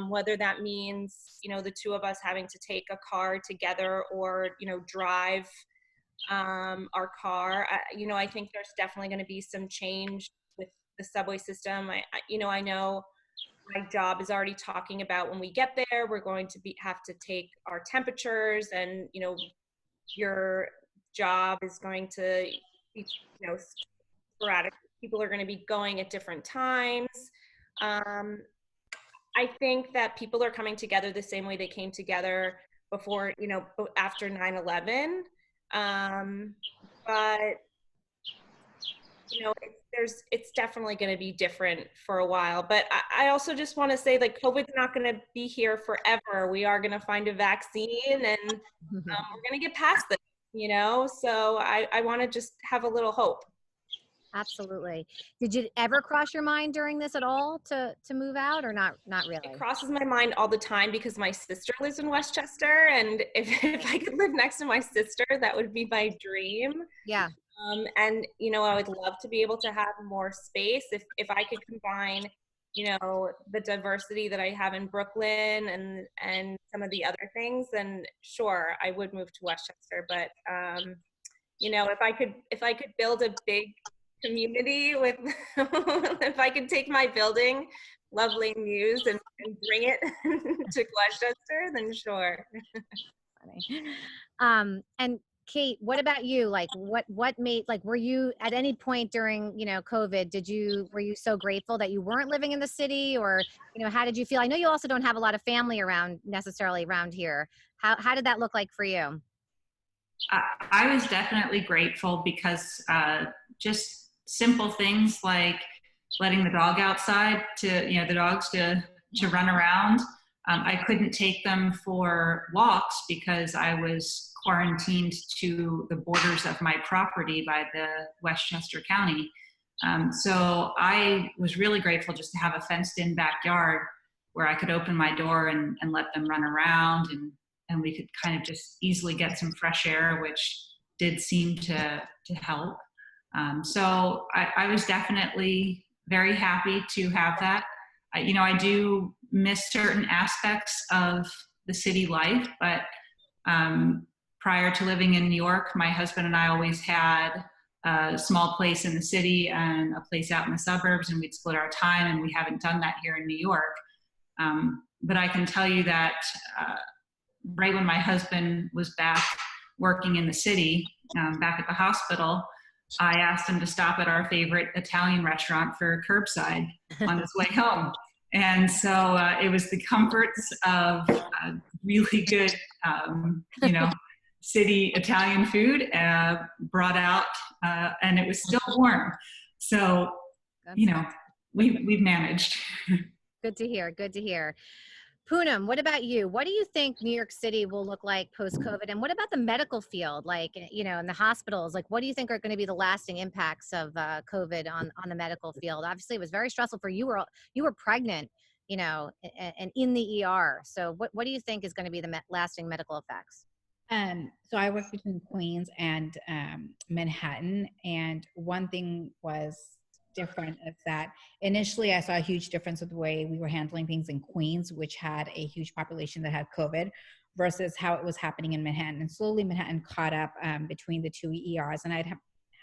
whether that means, the two of us having to take a car together or, drive our car. I think there's definitely going to be some change with the subway system. I know my job is already talking about when we get there, we're going to have to take our temperatures, and, your job is going to be, sporadic. People are going to be going at different times. I think that people are coming together the same way they came together before, after 9/11. But it's definitely going to be different for a while. But I also just want to say, like, COVID's not going to be here forever. We are going to find a vaccine, and we're going to get past this, so I want to just have a little hope. Absolutely. Did it ever cross your mind during this at all to move out, or not really? It crosses my mind all the time because my sister lives in Westchester, and if I could live next to my sister, that would be my dream. Yeah. And, I would love to be able to have more space if I could combine, the diversity that I have in Brooklyn and some of the other things, then sure, I would move to Westchester. But, if I could build a big community with, if I could take my building, Lovely Muse, and bring it to Westchester, then sure. Funny. And Kate, what about you? Like, what made, like, were you at any point during, COVID, were you so grateful that you weren't living in the city, or, how did you feel? I know you also don't have a lot of family necessarily around here. How did that look like for you? I was definitely grateful because just simple things like letting the dog outside the dogs to run around. I couldn't take them for walks because I was quarantined to the borders of my property by the Westchester County. So I was really grateful just to have a fenced in backyard where I could open my door and let them run around, and we could kind of just easily get some fresh air, which did seem to help. So I was definitely very happy to have that. I do miss certain aspects of the city life, but prior to living in New York, my husband and I always had a small place in the city and a place out in the suburbs, and we'd split our time, and we haven't done that here in New York. But I can tell you that right when my husband was back working in the city, back at the hospital, I asked him to stop at our favorite Italian restaurant for curbside on his way home. And so it was the comforts of really good, city Italian food brought out, and it was still warm. So, we've managed. Good to hear. Good to hear. Poonam, what about you? What do you think New York City will look like post-COVID? And what about the medical field, like, in the hospitals? Like, what do you think are going to be the lasting impacts of COVID on the medical field? Obviously, it was very stressful for you. You were pregnant, and in the ER. So what do you think is going to be the lasting medical effects? So I work between Queens and Manhattan. And one thing was different is that initially I saw a huge difference with the way we were handling things in Queens, which had a huge population that had COVID, versus how it was happening in Manhattan. And slowly Manhattan caught up between the two ERs. And I'd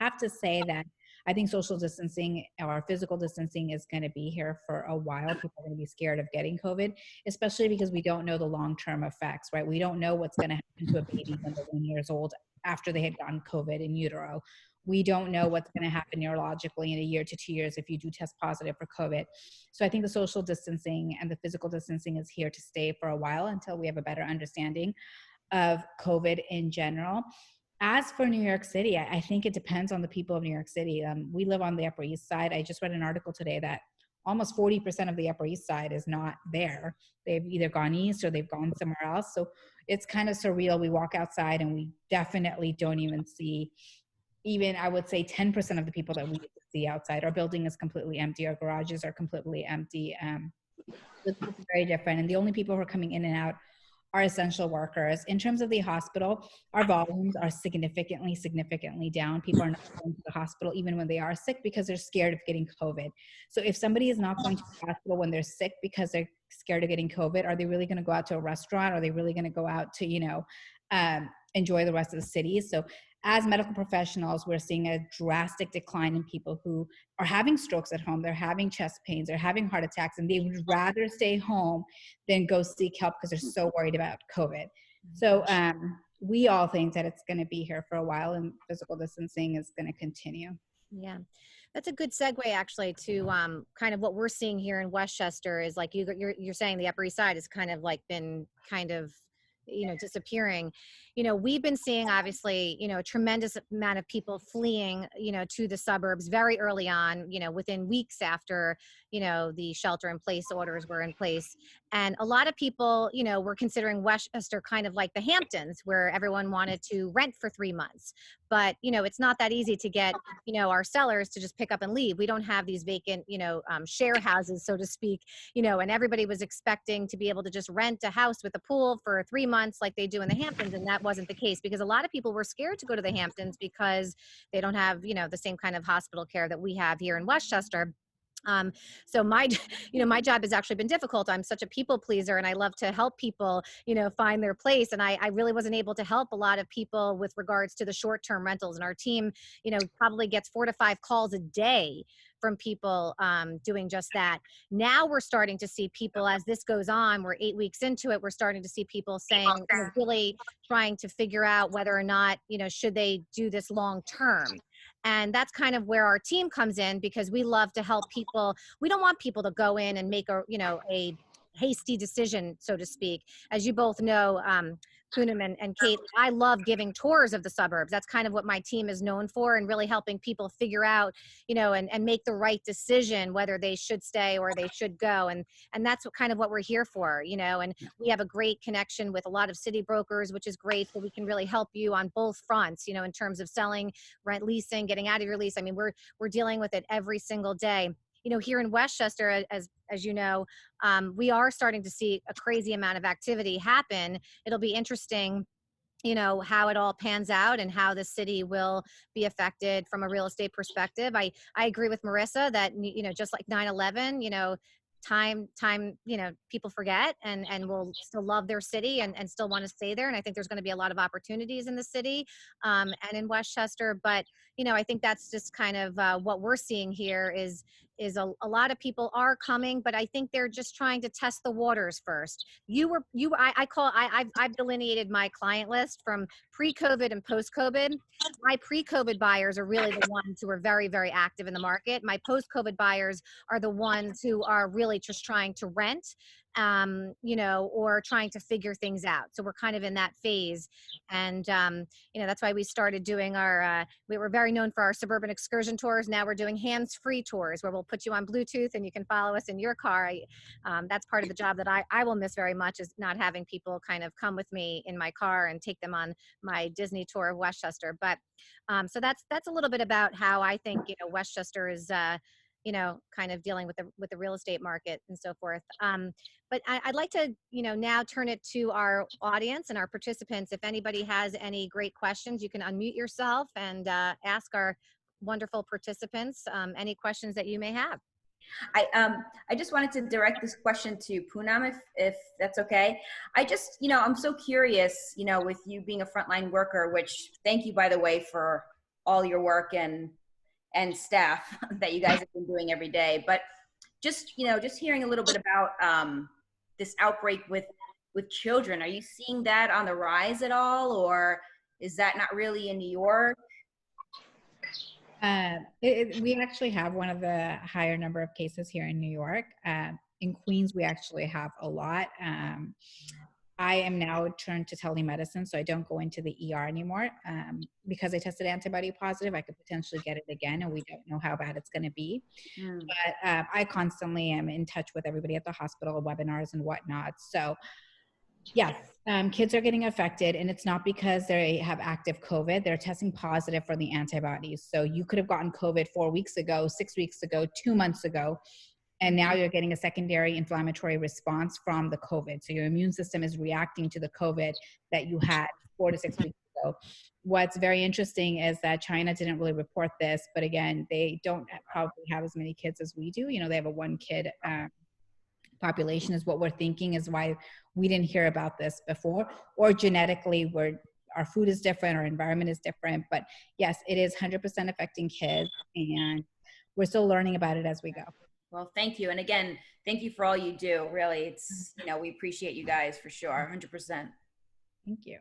have to say that I think social distancing or physical distancing is going to be here for a while. People are going to be scared of getting COVID, especially because we don't know the long-term effects, right? We don't know what's going to happen to a baby when they're 1 year old after they had gotten COVID in utero. We don't know what's going to happen neurologically in 1 year to 2 years if you do test positive for COVID. So I think the social distancing and the physical distancing is here to stay for a while until we have a better understanding of COVID in general. As for New York City, I think it depends on the people of New York City. We live on the Upper East Side. I just read an article today that almost 40% of the Upper East Side is not there. They've either gone east or they've gone somewhere else. So it's kind of surreal. We walk outside and we definitely don't even see even, I would say, 10% of the people that we see outside. Our building is completely empty. Our garages are completely empty. It's very different. And the only people who are coming in and out are essential workers. In terms of the hospital, our volumes are significantly down. People are not going to the hospital even when they are sick because they're scared of getting COVID. So if somebody is not going to the hospital when they're sick because they're scared of getting COVID? Are they really going to go out to a restaurant? Are they really going to go out to, enjoy the rest of the city? So as medical professionals, we're seeing a drastic decline in people who are having strokes at home. They're having chest pains, they're having heart attacks, and they would rather stay home than go seek help because they're so worried about COVID. So we all think that it's going to be here for a while, and physical distancing is going to continue. Yeah. That's a good segue actually to kind of what we're seeing here in Westchester is like you're saying the Upper East Side has kind of like been kind of disappearing. We've been seeing obviously, a tremendous amount of people fleeing, to the suburbs very early on, within weeks after, the shelter in place orders were in place. And a lot of people, were considering Westchester kind of like the Hamptons, where everyone wanted to rent for 3 months. But, it's not that easy to get, our sellers to just pick up and leave. We don't have these vacant, share houses, so to speak, and everybody was expecting to be able to just rent a house with a pool for 3 months like they do in the Hamptons. And that wasn't the case because a lot of people were scared to go to the Hamptons because they don't have, the same kind of hospital care that we have here in Westchester. So my job has actually been difficult. I'm such a people pleaser and I love to help people, find their place. And I really wasn't able to help a lot of people with regards to the short-term rentals. And our team, probably gets 4 to 5 calls a day from people doing just that. Now we're starting to see people, as this goes on, we're 8 weeks into it, we're starting to see people saying, really trying to figure out whether or not, should they do this long term. And that's kind of where our team comes in because we love to help people. We don't want people to go in and make a hasty decision, so to speak. As you both know, Poonam and Kate, I love giving tours of the suburbs. That's kind of what my team is known for, and really helping people figure out, and make the right decision whether they should stay or they should go. And that's kind of what we're here for, and we have a great connection with a lot of city brokers, which is great. So we can really help you on both fronts, in terms of selling, rent, leasing, getting out of your lease. I mean, we're dealing with it every single day. Here in Westchester, as you know, we are starting to see a crazy amount of activity happen. It'll be interesting, how it all pans out and how the city will be affected from a real estate perspective. I agree with Marissa that, just like 9/11, time, people forget and will still love their city and still want to stay there. And I think there's going to be a lot of opportunities in the city and in Westchester. But, I think that's just kind of what we're seeing here is a lot of people are coming, but I think they're just trying to test the waters first. I've delineated my client list from pre-COVID and post-COVID. My pre-COVID buyers are really the ones who are very, very active in the market. My post-COVID buyers are the ones who are really just trying to rent, or trying to figure things out. So we're kind of in that phase. And, that's why we started doing we were very known for our suburban excursion tours. Now we're doing hands-free tours where we'll put you on Bluetooth and you can follow us in your car. That's part of the job that I will miss very much, is not having people kind of come with me in my car and take them on my Disney tour of Westchester. But so that's a little bit about how I think, Westchester is, kind of dealing with the real estate market and so forth. But I'd like to, now turn it to our audience and our participants. If anybody has any great questions, you can unmute yourself and ask our wonderful participants any questions that you may have. I just wanted to direct this question to Poonam, if that's okay. I just, I'm so curious, with you being a frontline worker, which thank you, by the way, for all your work and staff that you guys have been doing every day. But just, just hearing a little bit about this outbreak with children. Are you seeing that on the rise at all, or is that not really in New York? We actually have one of the higher number of cases here in New York. In Queens, we actually have a lot. I am now turned to telemedicine, so I don't go into the ER anymore. Because I tested antibody positive, I could potentially get it again, and we don't know how bad it's going to be. But I constantly am in touch with everybody at the hospital, webinars and whatnot. So yes, kids are getting affected, and it's not because they have active COVID. They're testing positive for the antibodies. So you could have gotten COVID 4 weeks ago, 6 weeks ago, 2 months ago, and now you're getting a secondary inflammatory response from the COVID. So your immune system is reacting to the COVID that you had 4 to 6 weeks ago. What's very interesting is that China didn't really report this, but again, they don't probably have as many kids as we do. They have a 1 kid population is what we're thinking is why we didn't hear about this before, or genetically our food is different, our environment is different. But yes, it is 100% affecting kids, and we're still learning about it as we go. Well, thank you. And again, thank you for all you do. Really, it's, we appreciate you guys for sure. 100%. Thank you.